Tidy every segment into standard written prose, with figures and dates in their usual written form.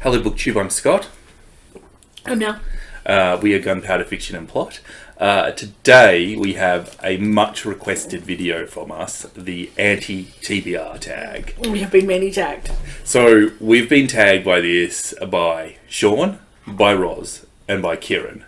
Hello BookTube, I'm Scott. I'm Mel. We are Gunpowder Fiction and Plot. Today we have a much requested video from us, the Anti TBR Tag. We have been many tagged. So we've been tagged by this by Shawn, by Roz, and by Kieran.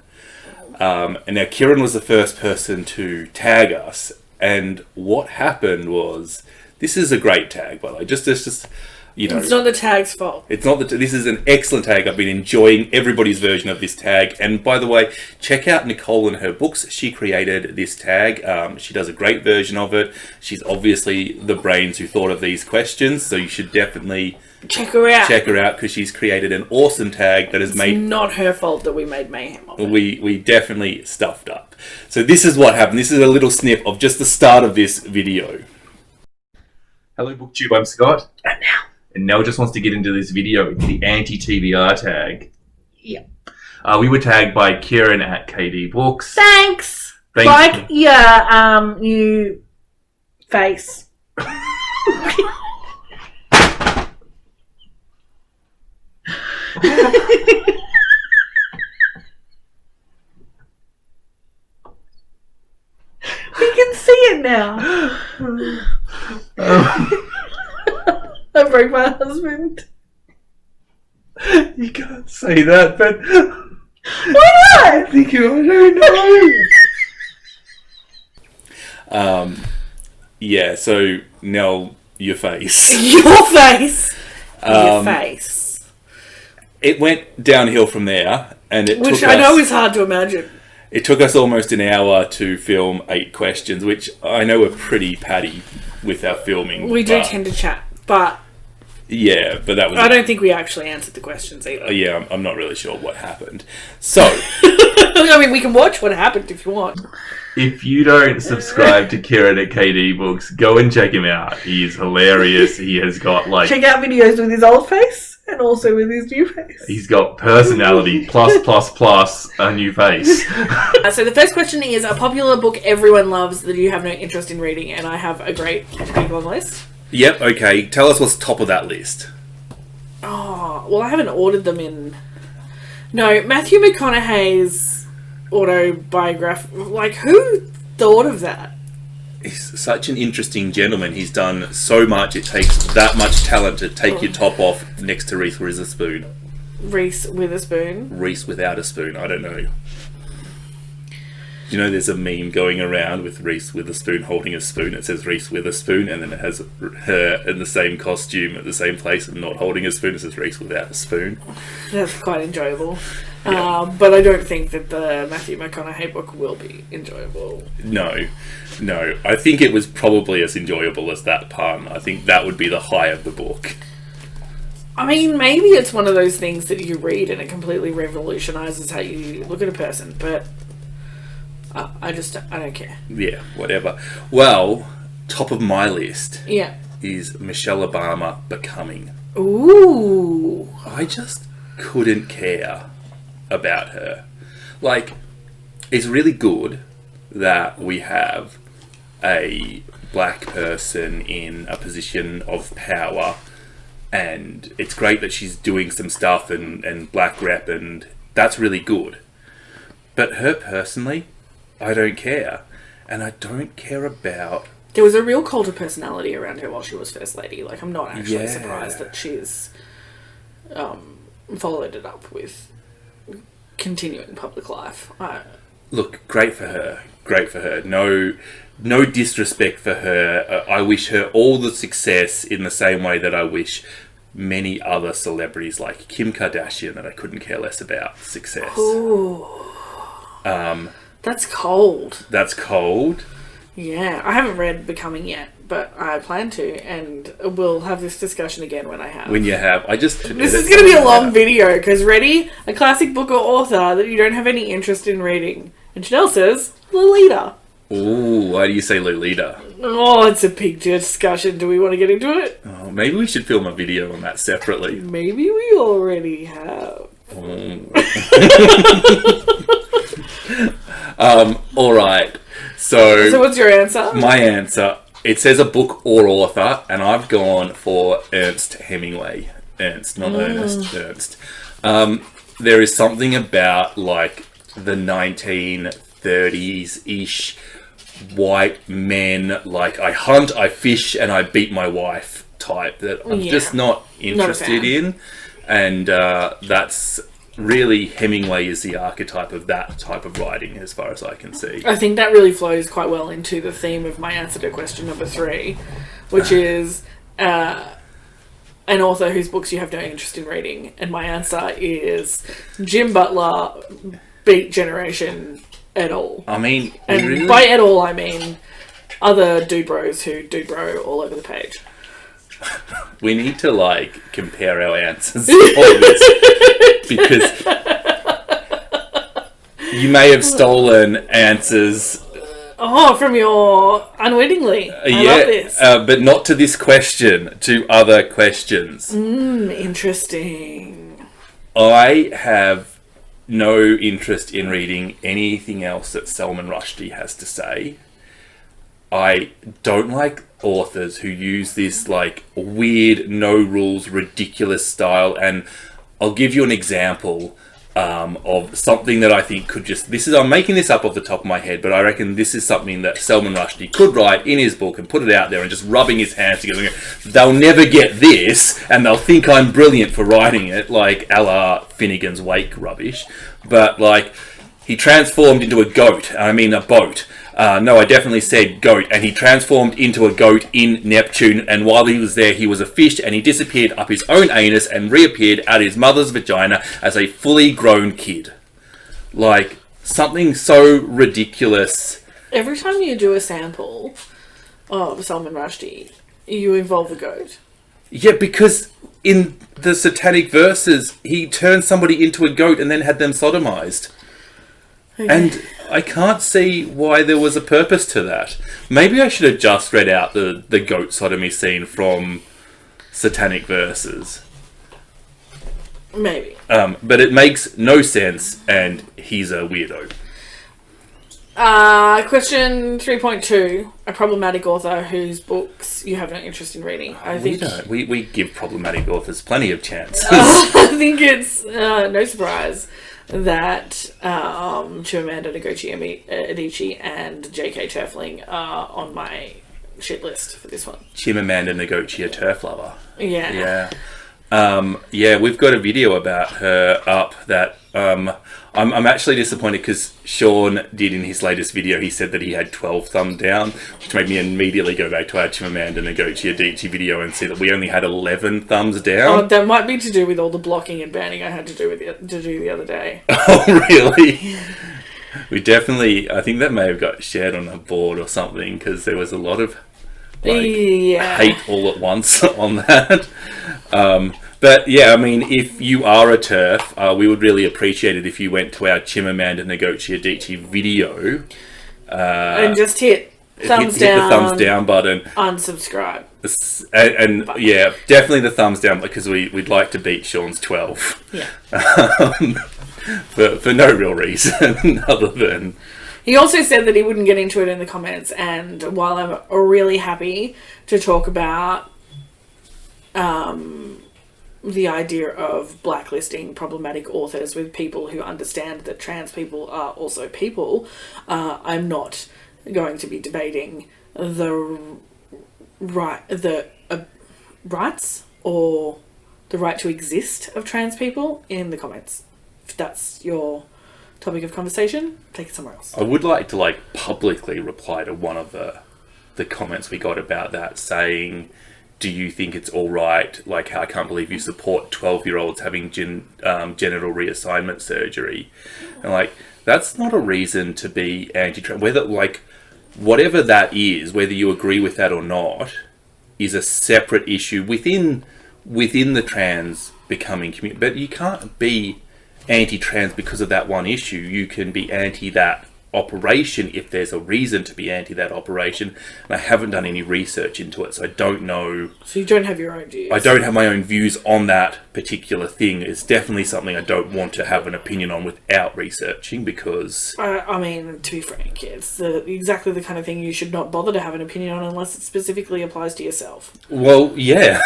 And now Kieran was the first person to tag us, and what happened was, this is a great tag, by the way. Just you know, it's not the tag's fault. It's not this is an excellent tag. I've been enjoying everybody's version of this tag. And by the way, check out Nicole and her books. She created this tag. She does a great version of it. She's obviously the brains who thought of these questions, so you should definitely check her out. Check her out because she's created an awesome tag that has made. It's not her fault that we made mayhem of it. We definitely stuffed up. So this is what happened. This is a little snip of just the start of this video. Hello BookTube, I'm Scott. And Nell just wants to get into this video. It's the Anti TBR Tag. Yep. We were tagged by Kieran at KDBooks. Thanks. Thank like your new face. We can see it now. I broke my husband. You can't say that, but why not? I think I don't know. Yeah. So Nell, your face. Your face. Your face. It went downhill from there, and which I know is hard to imagine. It took us almost an hour to film 8 questions, which I know are pretty patty with our filming. We do tend to chat, but yeah, but that was. I don't think we actually answered the questions either. Yeah, I'm not really sure what happened. So, I mean, we can watch what happened if you want. If you don't subscribe to Kieran at KDBooks, go and check him out. He is hilarious. He has got check out videos with his old face and also with his new face. He's got personality plus a new face. So the first question is a popular book everyone loves that you have no interest in reading, and I have a great big long list. Yep, okay. Tell us what's top of that list. Oh, well, I haven't ordered them in. No, Matthew McConaughey's autobiography. Who thought of that? He's such an interesting gentleman. He's done so much. It takes that much talent to take your top off next to Reese Witherspoon. Reese Witherspoon? Reese without a spoon. I don't know. You know, there's a meme going around with Reese Witherspoon holding a spoon. It says Reese Witherspoon, and then it has her in the same costume at the same place and not holding a spoon. It says Reese without a spoon. That's quite enjoyable. Yeah. But I don't think that the Matthew McConaughey book will be enjoyable. No. I think it was probably as enjoyable as that pun. I think that would be the high of the book. I mean, maybe it's one of those things that you read and it completely revolutionises how you look at a person, but I don't care. Yeah, whatever. Well, top of my list is Michelle Obama Becoming. Ooh. I just couldn't care about her. It's really good that we have a black person in a position of power, and it's great that she's doing some stuff and black rep, and that's really good. But her personally, I don't care. And I don't care about... There was a real cult of personality around her while she was First Lady. I'm not actually surprised that she's followed it up with continuing public life. Look, great for her. Great for her. No disrespect for her. I wish her all the success in the same way that I wish many other celebrities like Kim Kardashian that I couldn't care less about success. Ooh. That's cold. That's cold? Yeah, I haven't read Becoming yet, but I plan to, and we'll have this discussion again when I have. When you have. This is going to be a long video, because ready? A classic book or author that you don't have any interest in reading. And Chanel says, Lolita. Ooh, why do you say Lolita? Oh, it's a big discussion. Do we want to get into it? Oh, maybe we should film a video on that separately. Maybe we already have. Alright. So what's your answer? My answer, it says a book or author, and I've gone for Ernest Hemingway. Ernst, not Ernest, Ernst. There is something about like the 1930s-ish white men, like I hunt, I fish, and I beat my wife type that I'm just not interested in. And that's really, Hemingway is the archetype of that type of writing as far as I can see. I think that really flows quite well into the theme of my answer to question number 3, which is an author whose books you have no interest in reading. And my answer is Jim Butler, Beat Generation et al. I mean, and really? by et al. I mean other dude bros who dude bro all over the page. We need to like compare our answers to all this because you may have stolen answers. Oh, from your unwittingly. I love this. But not to this question, to other questions. Interesting. I have no interest in reading anything else that Salman Rushdie has to say. I don't like authors who use this like weird, no rules, ridiculous style. And I'll give you an example of something that I think could just... I'm making this up off the top of my head, but I reckon this is something that Salman Rushdie could write in his book and put it out there and just rubbing his hands together. They'll never get this, and they'll think I'm brilliant for writing it, like a la Finnegan's Wake rubbish. But like, he transformed into a boat. No, I definitely said goat. And he transformed into a goat in Neptune. And while he was there, he was a fish. And he disappeared up his own anus and reappeared out his mother's vagina as a fully grown kid. Like, something so ridiculous. Every time you do a sample of Salman Rushdie, you involve a goat. Yeah, because in the Satanic Verses, he turned somebody into a goat and then had them sodomized. Okay. And I can't see why there was a purpose to that. Maybe I should have just read out the goat sodomy scene from Satanic Verses. Maybe. But it makes no sense, and he's a weirdo. Question 3.2. A problematic author whose books you have no interest in reading. We give problematic authors plenty of chance. I think it's no surprise that Chimamanda Ngozi Adichie and J.K. Turfling are on my shit list for this one. Chimamanda Ngozi, a turf lover. Yeah. We've got a video about her up that I'm actually disappointed because Shawn did in his latest video. He said that he had 12 thumbs down, which made me immediately go back to our Chimamanda Ngozi Adichie video and see that we only had 11 thumbs down. Oh, that might be to do with all the blocking and banning I had to do the other day. Oh, really? We definitely... I think that may have got shared on a board or something because there was a lot of hate all at once on that. But yeah, I mean, if you are a TERF, we would really appreciate it if you went to our Chimamanda Ngozi Adichie video and just hit the thumbs down button, unsubscribe, and yeah, definitely the thumbs down because we'd like to beat Shawn's 12. Yeah, for no real reason other than. He also said that he wouldn't get into it in the comments, and while I'm really happy to talk about the idea of blacklisting problematic authors with people who understand that trans people are also people, I'm not going to be debating the rights or the right to exist of trans people in the comments. If that's your topic of conversation, take it somewhere else. I would like to publicly reply to one of the comments we got about that, saying, do you think it's all right? I can't believe you support 12-year-olds having genital reassignment surgery. And that's not a reason to be anti-trans. Whether whatever that is, whether you agree with that or not, is a separate issue within the trans becoming community. But you can't be anti-trans because of that one issue. You can be anti that operation if there's a reason to be anti that operation. And I haven't done any research into it, so I don't know. So you don't have your own views? I don't have my own views on that particular thing. It's definitely something I don't want to have an opinion on without researching, because... I mean, to be frank, it's exactly the kind of thing you should not bother to have an opinion on unless it specifically applies to yourself. Well, yeah,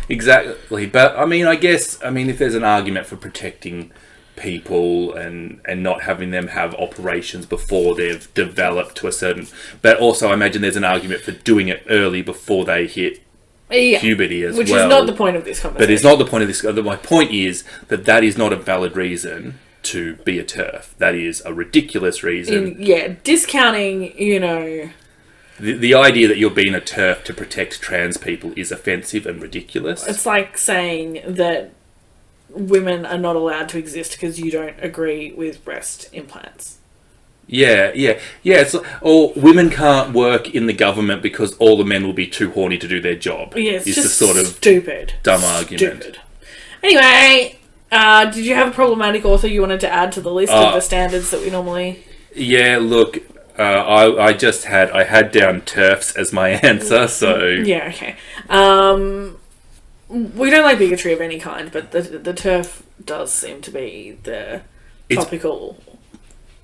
exactly. But, I mean, I guess, if there's an argument for protecting people and not having them have operations before they've developed to a certain... But also, I imagine there's an argument for doing it early before they hit puberty as well. Which is not the point of this conversation. But it's not the point of this... My point is that is not a valid reason to be a TERF. That is a ridiculous reason. Discounting, The idea that you're being a TERF to protect trans people is offensive and ridiculous. It's like saying that women are not allowed to exist because you don't agree with breast implants. Yeah. Or women can't work in the government because all the men will be too horny to do their job. Yeah, it's just the sort of stupid, dumb argument. Stupid. Anyway, did you have a problematic author you wanted to add to the list of the standards that we normally... Yeah, look, I had down TERFs as my answer, so... Yeah, okay. We don't like bigotry of any kind, but the TERF does seem to be the topical...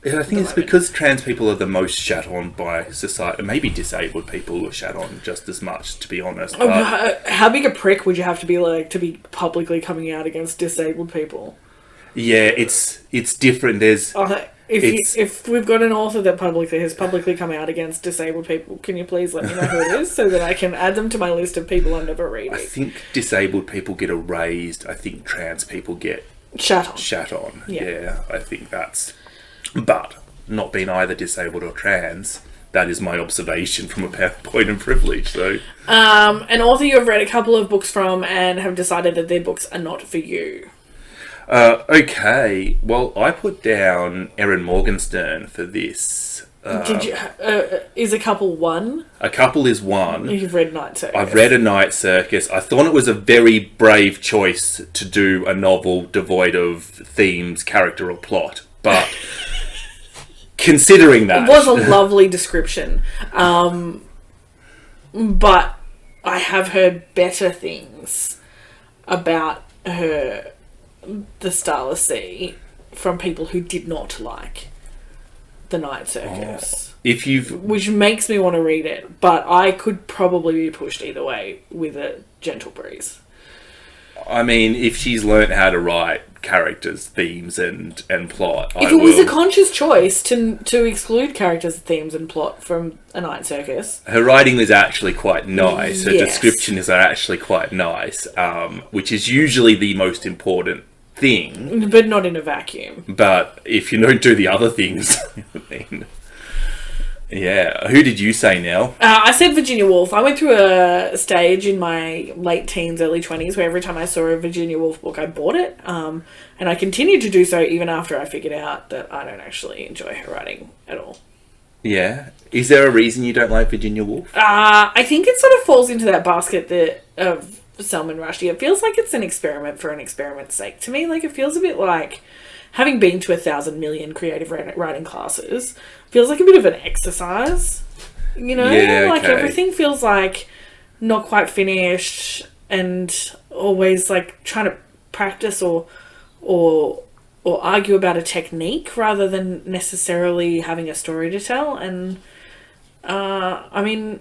I think it's because trans people are the most shat on by society. Maybe disabled people are shat on just as much, to be honest. How big a prick would you have to be to be publicly coming out against disabled people? Yeah, it's different. There's... If we've got an author that has publicly come out against disabled people, can you please let me know who it is so that I can add them to my list of people I'm never reading? I think disabled people get erased. I think trans people get shat on. Yeah, I think that's... But not being either disabled or trans, that is my observation from a point of privilege. So, an author you have read a couple of books from and have decided that their books are not for you. Okay, well, I put down Erin Morgenstern for this. Did you? Is a couple one? A couple is one. You've read Night Circus. I've read A Night Circus. I thought it was a very brave choice to do a novel devoid of themes, character, or plot, but considering that, it was a lovely description. But I have heard better things about her. The Starless Sea from people who did not like The Night Circus. Which makes me want to read it, but I could probably be pushed either way with a gentle breeze. If she's learnt how to write characters, themes, and plot, if it was a conscious choice to exclude characters, themes, and plot from A Night Circus, her writing is actually quite nice. Her descriptions are actually quite nice, which is usually the most important thing, but not in a vacuum. But if you don't do the other things, yeah. Who did you say, Nell? I said Virginia Woolf. I went through a stage in my late teens, early 20s, where every time I saw a Virginia Woolf book, I bought it, and I continued to do so even after I figured out that I don't actually enjoy her writing at all. Yeah. Is there a reason you don't like Virginia Woolf? I think it sort of falls into that basket of Salman Rushdie. It feels like it's an experiment for an experiment's sake to me. It feels a bit like, having been to 1,000 million creative writing classes, feels like a bit of an exercise. Yeah, okay. Everything feels like not quite finished and always trying to practice or argue about a technique rather than necessarily having a story to tell. And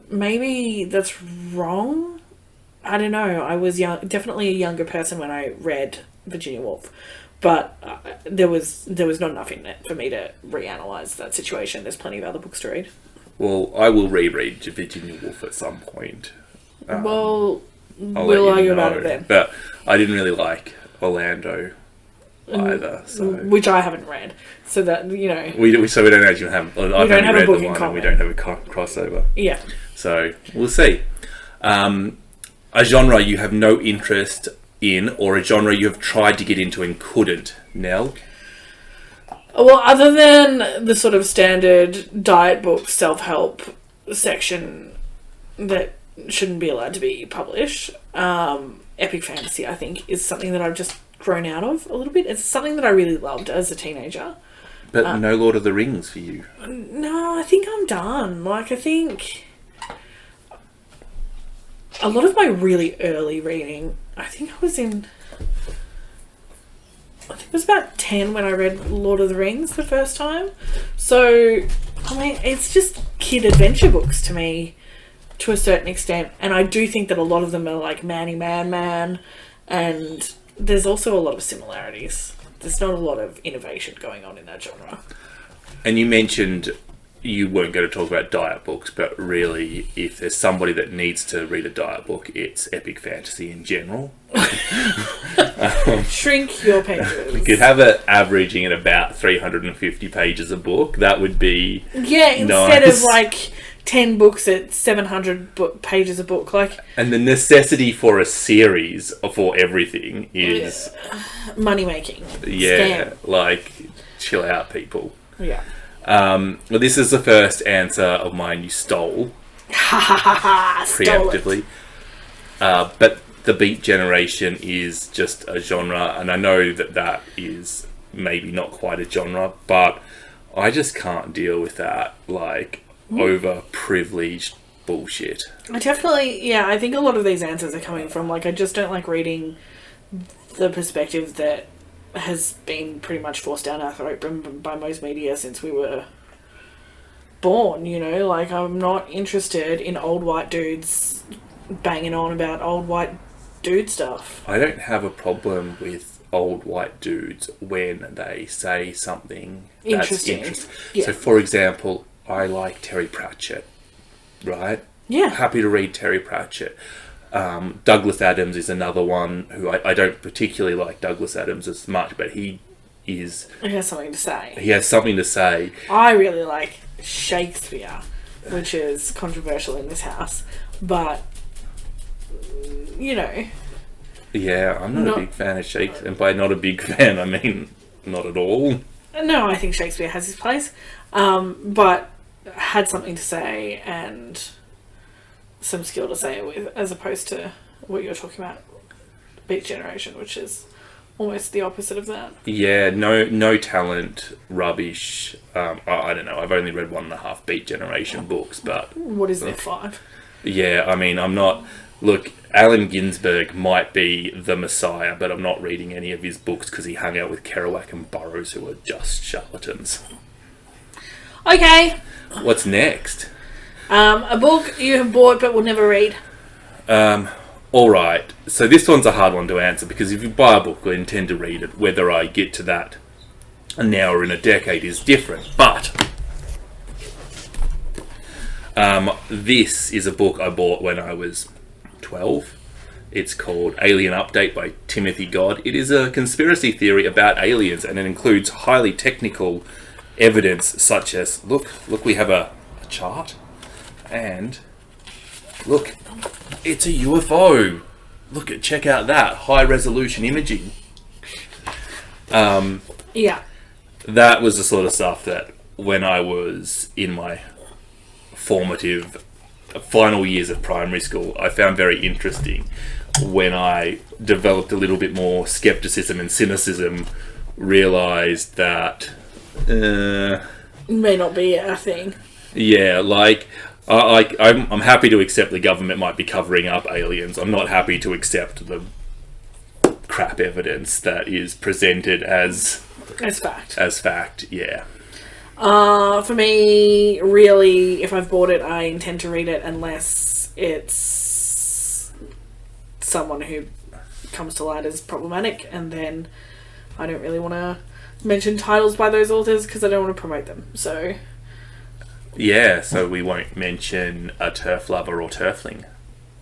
maybe that's wrong. I don't know. I was definitely a younger person when I read Virginia Woolf, but there was not enough in it for me to reanalyze that situation. There's plenty of other books to read. Well, I will reread Virginia Woolf at some point. We'll argue about it then. But I didn't really like Orlando either, which I haven't read. So that we don't actually have. I don't have a book in common. We don't have a crossover. Yeah. So we'll see. A genre you have no interest in, or a genre you have tried to get into and couldn't, Nell? Well, other than the sort of standard diet book self-help section that shouldn't be allowed to be published, epic fantasy, I think, is something that I've just grown out of a little bit. It's something that I really loved as a teenager. But no Lord of the Rings for you. No, I think I'm done. Like, I think a lot of my really early reading, I think it was about 10 when I read Lord of the Rings the first time. So, I mean, it's just kid adventure books to me to a certain extent. And I do think that a lot of them are like Manny Man. And there's also a lot of similarities. There's not a lot of innovation going on in that genre. And you mentioned you weren't going to talk about diet books, but really, if there's somebody that needs to read a diet book, it's epic fantasy in general. Shrink your pages. We could have it averaging at about 350 pages a book. That would be instead nice. of like 10 books at 700 pages a book. Like, and the necessity for a series for everything is... money making. Yeah, Scam. like, chill out, people. Yeah. Well, this is the first answer of mine you stole. Preemptively. But the Beat Generation is just a genre, and I know that is maybe not quite a genre, but I just can't deal with that, like, over-privileged bullshit. I think a lot of these answers are coming from, like, I just don't like reading the perspective that has been pretty much forced down our throat by most media since we were born, you know? Like, I'm not interested in old white dudes banging on about old white dude stuff. I don't have a problem with old white dudes when they say something that's interesting. Yeah. So, for example, I like Terry Pratchett, right? Yeah. Happy to read Terry Pratchett. Douglas Adams is another one who I don't particularly like Douglas Adams as much, but he has something to say. He has something to say. I really like Shakespeare, which is controversial in this house, but, you know. Yeah, I'm not a big fan of Shakespeare, and by not a big fan, I mean not at all. No, I think Shakespeare has his place, but had something to say and some skill to say it with, as opposed to what you're talking about, Beat Generation, which is almost the opposite of that. Yeah, no talent, rubbish. I don't know. I've only read 1.5 Beat Generation books, but what is there, 5? Yeah, I mean, I'm not. Look, Allen Ginsberg might be the messiah, but I'm not reading any of his books because he hung out with Kerouac and Burroughs, who are just charlatans. Okay. What's next? A book you have bought but will never read. Alright, so this one's a hard one to answer because if you buy a book, I intend to read it. Whether I get to that now or in a decade is different. But this is a book I bought when I was 12. It's called Alien Update by Timothy Dodd. It is a conspiracy theory about aliens, and it includes highly technical evidence such as, look, we have a chart. And look, it's a UFO. Check out that high resolution imaging. Yeah. That was the sort of stuff that when I was in my formative final years of primary school, I found very interesting. When I developed a little bit more skepticism and cynicism, realised that may not be a thing. Yeah, like I'm happy to accept the government might be covering up aliens. I'm not happy to accept the crap evidence that is presented as fact. As fact, yeah. For me, really, if I've bought it, I intend to read it unless it's someone who comes to light as problematic, and then I don't really want to mention titles by those authors because I don't want to promote them. So yeah, so we won't mention a turf lover or turfling.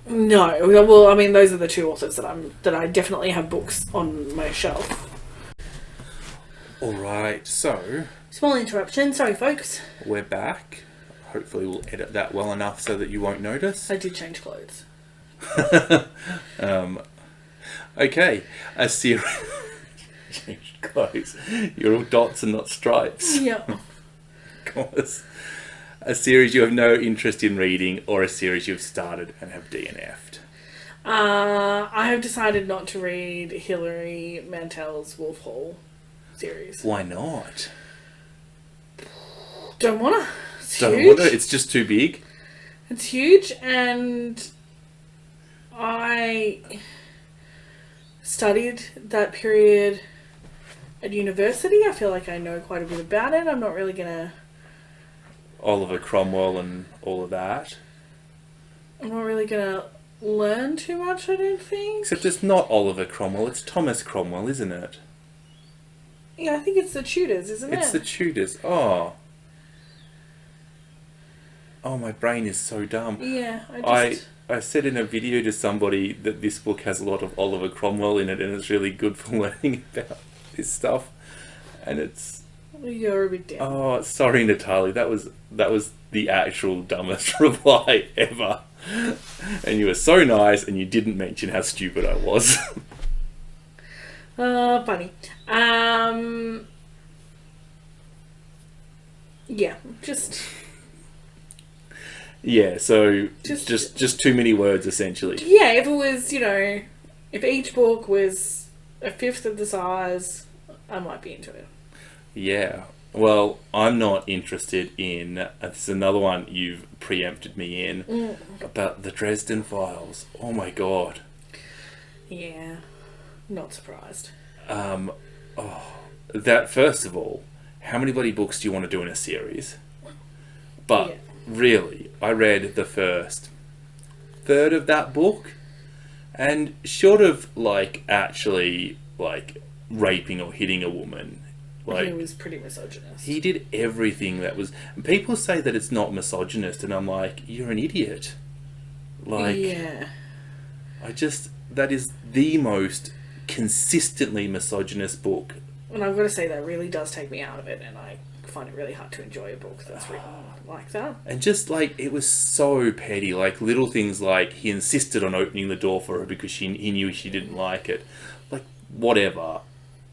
No, well, I mean, those are the two authors that I definitely have books on my shelf. All right, so small interruption. Sorry, folks. We're back. Hopefully, we'll edit that well enough so that you won't notice. I did change clothes. Okay, a series. Changed clothes. You're all dots and not stripes. Yeah. Of course. A series you have no interest in reading, or a series you've started and have DNF'd? I have decided not to read Hilary Mantel's Wolf Hall series. Why not? Don't wanna. It's Don't huge. want to. It's just too big. It's huge, and I studied that period at university. I feel like I know quite a bit about it. I'm not really gonna. Oliver Cromwell and all of that. I'm not really gonna learn too much, I don't think. Except it's not Oliver Cromwell, it's Thomas Cromwell, isn't it? Yeah, I think it's the Tudors, isn't it? It's the Tudors. Oh. Oh, my brain is so dumb. Yeah, I said in a video to somebody that this book has a lot of Oliver Cromwell in it and it's really good for learning about this stuff. And it's... You're a bit down. Oh, sorry, Natalie. That was the actual dumbest reply ever. And you were so nice and you didn't mention how stupid I was. Funny. Yeah, just... Yeah, so just too many words, essentially. Yeah, if it was, if each book was a fifth of the size, I might be into it. Yeah. Well, I'm not interested in... this is another one you've preempted me in. About the Dresden Files. Oh my god. Yeah. Not surprised. That, first of all, how many bloody books do you want to do in a series? But... Yeah. Really, I read the first third of that book, and short of actually raping or hitting a woman, he was pretty misogynist. He did everything that was. And people say that it's not misogynist, and I'm like, you're an idiot. Yeah. That is the most consistently misogynist book. And I've got to say that really does take me out of it, and I find it really hard to enjoy a book that's written like that. And just it was so petty, little things he insisted on opening the door for her because he knew she didn't like it. Whatever.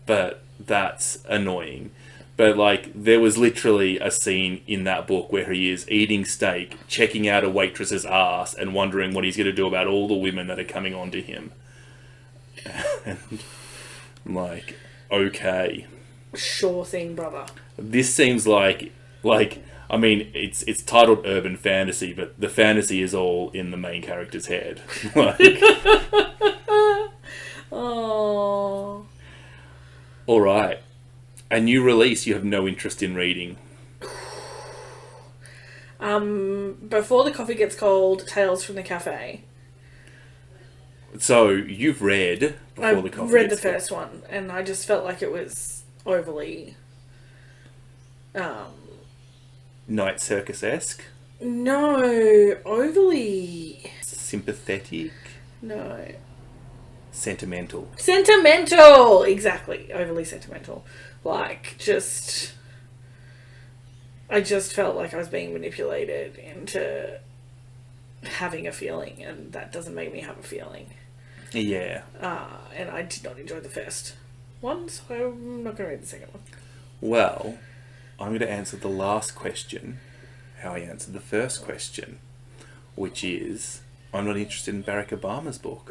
But that's annoying. But there was literally a scene in that book where he is eating steak, checking out a waitress's ass and wondering what he's going to do about all the women that are coming on to him. And I'm okay. Sure thing, brother. This seems I mean, it's titled urban fantasy, but the fantasy is all in the main character's head. Oh. All right. A new release you have no interest in reading. Before the Coffee Gets Cold, Tales from the Cafe. So you've read Before the Coffee Gets Cold. I read the first one, and I just felt like it was overly... Night Circus-esque? No, overly... Sympathetic? No. Sentimental? Sentimental! Exactly, overly sentimental. I just felt like I was being manipulated into having a feeling, and that doesn't make me have a feeling. Yeah. And I did not enjoy the first one, so I'm not going to read the second one. Well, I'm going to answer the last question, how I answered the first question, which is, I'm not interested in Barack Obama's book.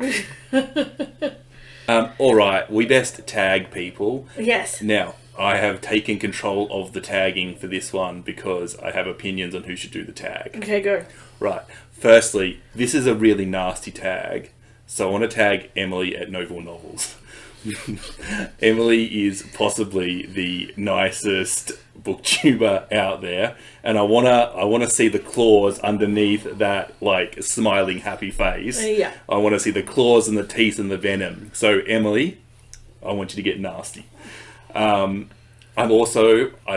All right, we best tag people. Yes. Now, I have taken control of the tagging for this one because I have opinions on who should do the tag. Okay, go. Right. Firstly, this is a really nasty tag, so I want to tag Emily at Novel Novels. Emily is possibly the nicest booktuber out there, and I wanna see the claws underneath that smiling happy face. Yeah. I want to see the claws and the teeth and the venom. So Emily, I want you to get nasty. I'd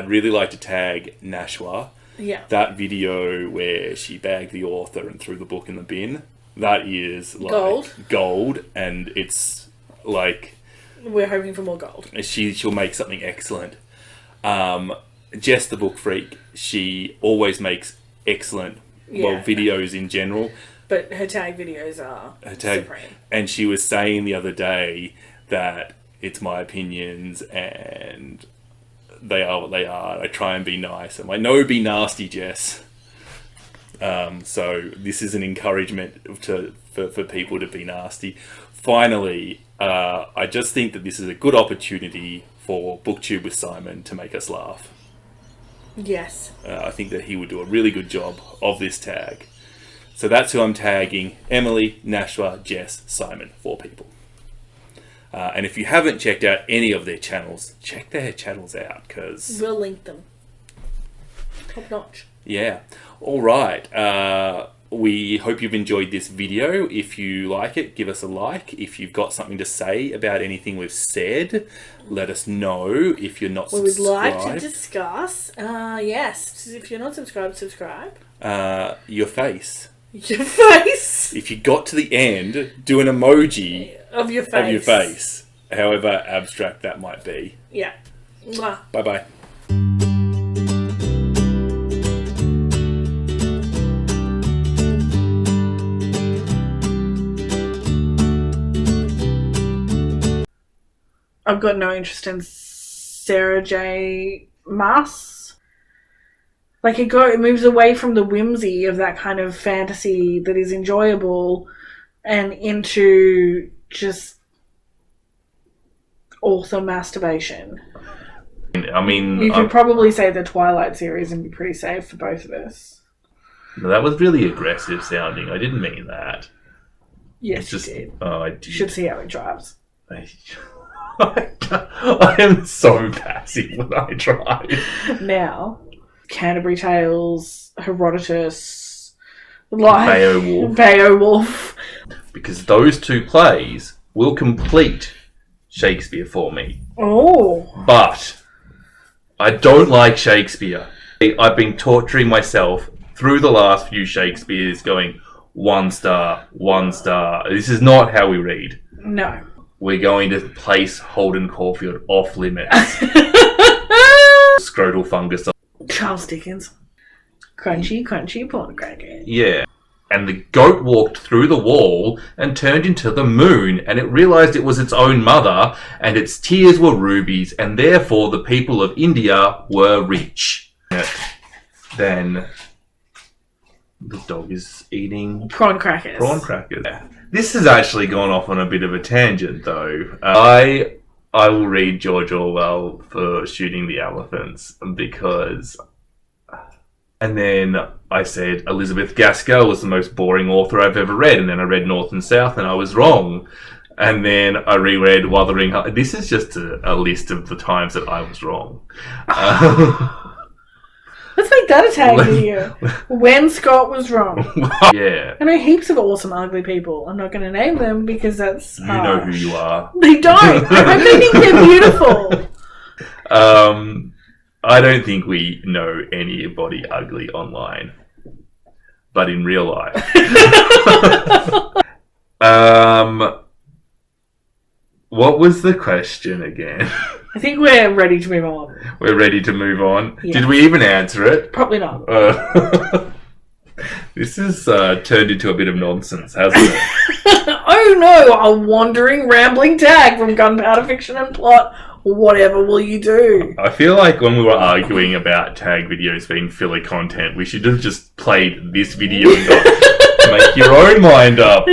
really like to tag Nashwa. Yeah. That video where she bagged the author and threw the book in the bin. That is gold, and it's we're hoping for more gold. She'll make something excellent. Jess the Book Freak, she always makes excellent videos in general. But her tag videos are supreme. And she was saying the other day that it's my opinions and they are what they are. I try and be nice. I'm like, no, be nasty, Jess. So this is an encouragement for people to be nasty. Finally, I just think that this is a good opportunity for BookTube with Simon to make us laugh. Yes. I think that he would do a really good job of this tag. So that's who I'm tagging. Emily, Nashwa, Jess, Simon. 4 people. And if you haven't checked out any of their channels, check their channels out, because... We'll link them. Top notch. Yeah. All right. We hope you've enjoyed this video. If you like it, give us a like. If you've got something to say about anything we've said, let us know. If you're not subscribed... We would like to discuss. Yes. If you're not subscribed, subscribe. Your face. Your face? If you got to the end, do an emoji of your face. Of your face. However abstract that might be. Yeah. Mwah. Bye-bye. I've got no interest in Sarah J Maas. Like it moves away from the whimsy of that kind of fantasy that is enjoyable and into just author masturbation. I mean, you could probably say the Twilight series and be pretty safe for both of us. That was really aggressive sounding. I didn't mean that. Yes, you did. Oh, I did. You should see how it drives. I am so passive when I drive. Now, Canterbury Tales, Herodotus, Beowulf. Because those 2 plays will complete Shakespeare for me. Oh. But I don't like Shakespeare. I've been torturing myself through the last few Shakespeares going 1 star, 1 star. This is not how we read. No. We're going to place Holden Caulfield off limits. Scrotal fungus. Charles Dickens. Crunchy, crunchy porn cracker. Yeah. And the goat walked through the wall and turned into the moon, and it realised it was its own mother, and its tears were rubies, and therefore the people of India were rich. Then the dog is eating prawn crackers. Prawn crackers. This has actually gone off on a bit of a tangent, though. I will read George Orwell for Shooting the Elephants because... And then I said Elizabeth Gaskell was the most boring author I've ever read, and then I read North and South, and I was wrong. And then I reread Wuthering Heights. This is just a list of the times that I was wrong. Let's make that a tag video. When Scott was wrong. Yeah. I know heaps of awesome ugly people. I'm not going to name them because that's You know who you are. They don't. I hope they think they're beautiful. I don't think we know anybody ugly online. But in real life. What was the question again? I think we're ready to move on. We're ready to move on. Yeah. Did we even answer it? Probably not. This has turned into a bit of nonsense, hasn't it? Oh no, a wandering, rambling tag from Gunpowder Fiction and Plot. Whatever will you do? I feel like when we were arguing about tag videos being filler content, we should have just played this video and got make your own mind up.